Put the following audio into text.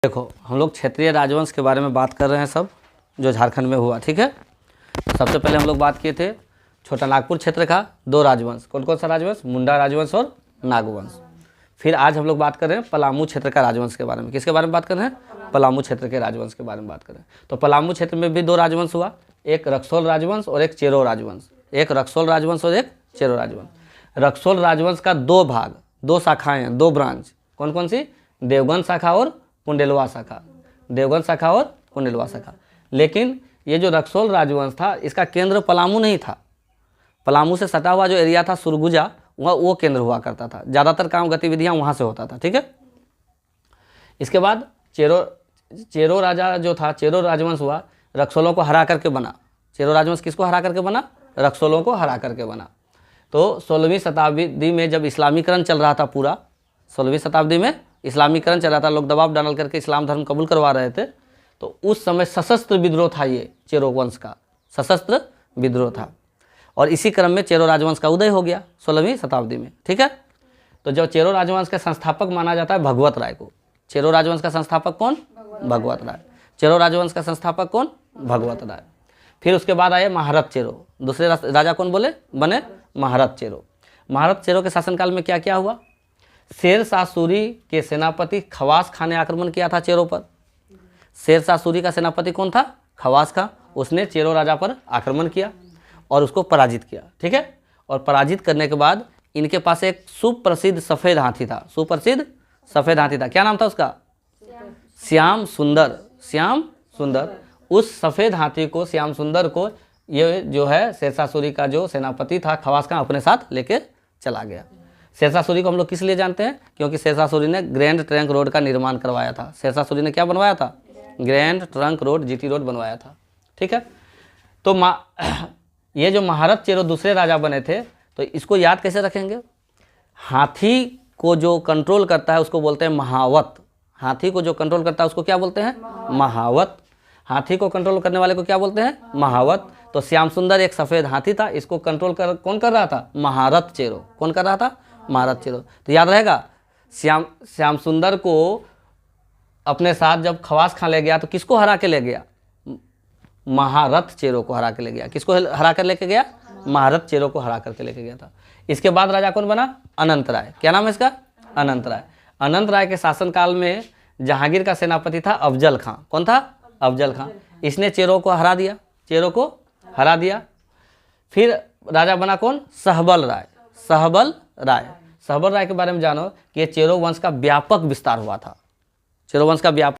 देखो हम लोग क्षेत्रीय राजवंश के बारे में बात कर रहे हैं सब, जो झारखंड में हुआ। ठीक है, सबसे पहले हम लोग बात किए थे छोटा नागपुर क्षेत्र का दो राजवंश। कौन कौन सा राजवंश? मुंडा राजवंश और नागवंश। फिर आज हम लोग बात कर रहे हैं पलामू क्षेत्र का राजवंश के बारे में। किसके बारे में बात कर रहे हैं? पलामू क्षेत्र के राजवंश के बारे में बात कर रहे हैं। तो पलामू क्षेत्र में भी दो राजवंश हुआ, एक रक्सौल राजवंश और एक चेरो राजवंश। एक रक्सौल राजवंश और एक चेरो राजवंश। रक्सौल राजवंश का दो भाग, दो शाखाएं हैं, दो ब्रांच। कौन कौन सी? देवगन शाखा और पुंडेलवा शाखा। देवगन शाखा और पुंडेलवा शाखा। लेकिन ये जो रक्सौल राजवंश था, इसका केंद्र पलामू नहीं था। पलामू से सटा हुआ जो एरिया था सुरगुजा, वह वो केंद्र हुआ करता था। ज़्यादातर काम गतिविधियां वहाँ से होता था। ठीक है, इसके बाद चेरो राजा जो था, चेरो राजवंश हुआ, रक्सौलों को हरा करके बना। चेरो राजवंश किसको हरा करके बना? रक्सौलों को हरा करके बना। तो 16वीं शताब्दी में जब इस्लामीकरण चल रहा था पूरा, 16वीं शताब्दी में इस्लामीकरण चल रहा था, लोग दबाव डाल करके इस्लाम धर्म कबूल करवा रहे थे, तो उस समय सशस्त्र विद्रोह था, ये चेरो वंश का सशस्त्र विद्रोह था। और इसी क्रम में चेरो राजवंश का उदय हो गया 16वीं शताब्दी में। ठीक है, तो जो चेरो राजवंश का संस्थापक माना जाता है भगवत राय को। चेरो राजवंश का संस्थापक कौन? भगवत राय। चेरो राजवंश का संस्थापक कौन? भगवत राय। फिर उसके बाद आए महारत चेरो। दूसरे राजा कौन बने? महारत चेरो। महारत चेरो के शासनकाल में क्या क्या हुआ? शेर शाह सूरी के सेनापति खवास खां ने आक्रमण किया था चेरो पर। शेर शाह सूरी का सेनापति कौन था? खवास खां। उसने चेरो राजा पर आक्रमण किया और उसको पराजित किया। ठीक है, और पराजित करने के बाद इनके पास एक सुप्रसिद्ध सफ़ेद हाथी था। सुप्रसिद्ध सफ़ेद हाथी था। क्या नाम था उसका? श्याम सुंदर। श्याम सुंदर। उस सफ़ेद हाथी को, श्याम सुंदर को, ये जो है शेर शाह सूरी का जो सेनापति था खवास खां, अपने साथ लेके चला गया। शेर शाह सूरी को हम लोग किस लिए जानते हैं? क्योंकि शेर शाह सूरी ने ग्रैंड ट्रंक रोड का निर्माण करवाया था। शेर शाह सूरी ने क्या बनवाया था? Grand trunk road, GT road बनवाया था। ठीक है, तो ये जो महारत चेरो दूसरे राजा बने थे, तो इसको याद कैसे रखेंगे? हाथी को जो कंट्रोल करता है उसको बोलते हैं महावत। हाथी को जो कंट्रोल करता है उसको क्या बोलते हैं? महावत। हाथी को कंट्रोल करने वाले को क्या बोलते हैं? महावत। तो श्याम सुंदर एक सफ़ेद हाथी था, इसको कंट्रोल कौन कर रहा था? महारत चेरो। कौन कर रहा था? महारत चेरो। तो याद रहेगा, श्याम सुंदर को अपने साथ जब खवास खां ले गया तो किसको हरा के ले गया? महारत चेरो को हरा के ले गया। किसको हरा कर लेके गया? महारत चेरो को हरा करके लेके गया था। इसके बाद राजा कौन बना? अनंत राय। क्या नाम है इसका? अनंत राय। अनंत राय के शासनकाल में जहांगीर का सेनापति था अफजल खां। कौन था? अफजल खां। इसने चेरो को हरा दिया। चेरो को हरा दिया। फिर राजा बना कौन? सहबल राय। सहबल राय। सहबल राय के बारे में जानो कि ये चेरो वंश का व्यापक विस्तार हुआ था। चेरो वंश का व्यापक